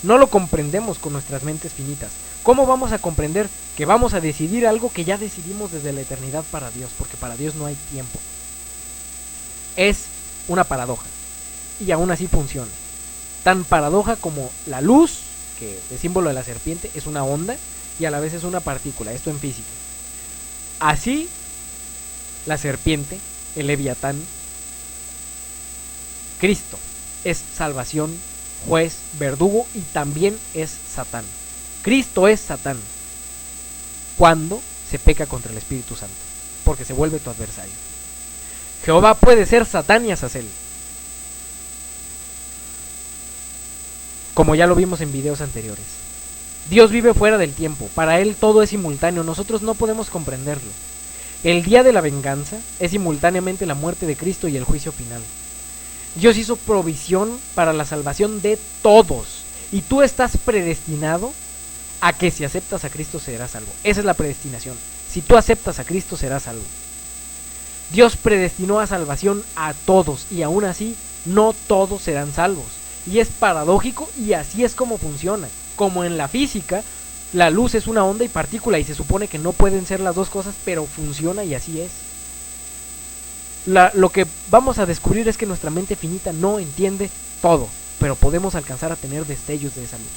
No lo comprendemos con nuestras mentes finitas. ¿Cómo vamos a comprender que vamos a decidir algo que ya decidimos desde la eternidad para Dios? Porque para Dios no hay tiempo. Es una paradoja, y aún así funciona. Tan paradoja como la luz, que es símbolo de la serpiente, es una onda y a la vez es una partícula, esto en física. Así, la serpiente, el leviatán, Cristo, es salvación, juez, verdugo y también es Satán. Cristo es Satán cuando se peca contra el Espíritu Santo, porque se vuelve tu adversario. Jehová puede ser Satán y Azazel, como ya lo vimos en videos anteriores. Dios vive fuera del tiempo, para Él todo es simultáneo, nosotros no podemos comprenderlo. El día de la venganza es simultáneamente la muerte de Cristo y el juicio final. Dios hizo provisión para la salvación de todos, y tú estás predestinado a que si aceptas a Cristo serás salvo. Esa es la predestinación. Si tú aceptas a Cristo serás salvo. Dios predestinó a salvación a todos, y aún así no todos serán salvos. Y es paradójico, y así es como funciona. Como en la física, la luz es una onda y partícula, y se supone que no pueden ser las dos cosas, pero funciona y así es. Lo que vamos a descubrir es que nuestra mente finita no entiende todo, pero podemos alcanzar a tener destellos de esa luz.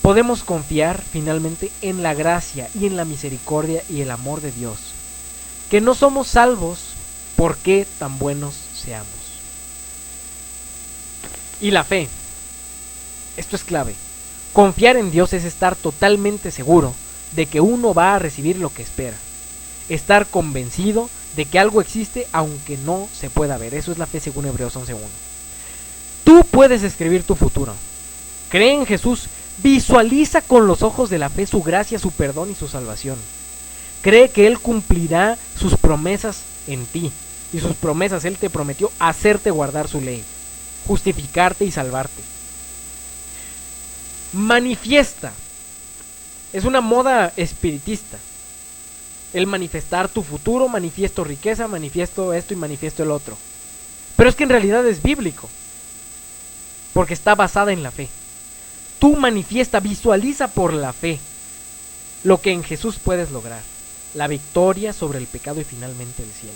Podemos confiar finalmente en la gracia y en la misericordia y el amor de Dios, que no somos salvos porque tan buenos seamos. Y la fe, esto es clave. Confiar en Dios es estar totalmente seguro de que uno va a recibir lo que espera. Estar convencido de que algo existe aunque no se pueda ver. Eso es la fe según Hebreos 11:1. Tú puedes escribir tu futuro. Cree en Jesús. Visualiza con los ojos de la fe su gracia, su perdón y su salvación. Cree que Él cumplirá sus promesas en ti. Y sus promesas, Él te prometió hacerte guardar su ley, justificarte y salvarte. Manifiesta. Es una moda espiritista. El manifestar tu futuro, manifiesto riqueza, manifiesto esto y manifiesto el otro. Pero es que en realidad es bíblico, porque está basada en la fe. Tú manifiesta, visualiza por la fe lo que en Jesús puedes lograr. La victoria sobre el pecado y finalmente el cielo.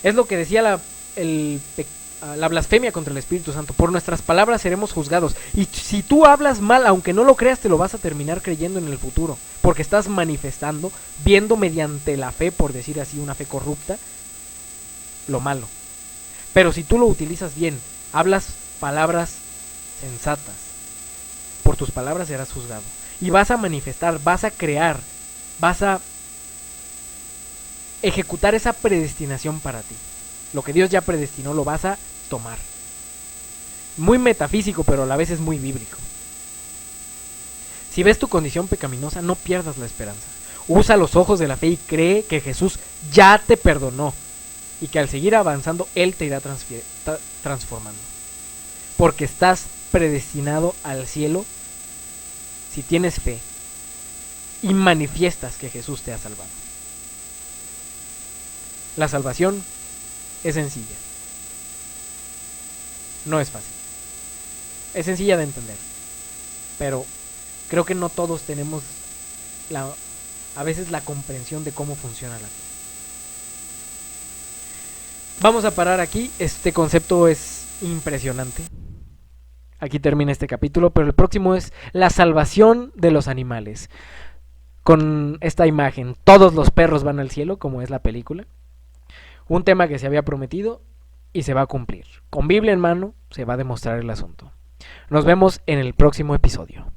Es lo que decía la blasfemia contra el Espíritu Santo. Por nuestras palabras seremos juzgados. Y si tú hablas mal, aunque no lo creas, te lo vas a terminar creyendo en el futuro, porque estás manifestando, viendo mediante la fe, por decir así, una fe corrupta, lo malo. Pero si tú lo utilizas bien, hablas palabras sensatas, por tus palabras serás juzgado. Y vas a manifestar, vas a crear, vas a ejecutar esa predestinación para ti. Lo que Dios ya predestinó lo vas a tomar. Muy metafísico, pero a la vez es muy bíblico. Si ves tu condición pecaminosa, no pierdas la esperanza. Usa los ojos de la fe y cree que Jesús ya te perdonó y que al seguir avanzando Él te irá transformando. Porque estás predestinado al cielo si tienes fe y manifiestas que Jesús te ha salvado. La salvación es sencilla. No es fácil. Es sencilla de entender. Pero creo que no todos tenemos a veces la comprensión de cómo funciona la fe. Vamos a parar aquí. Este concepto es impresionante. Aquí termina este capítulo, pero el próximo es la salvación de los animales. Con esta imagen, todos los perros van al cielo, como es la película. Un tema que se había prometido y se va a cumplir. Con Biblia en mano se va a demostrar el asunto. Nos vemos en el próximo episodio.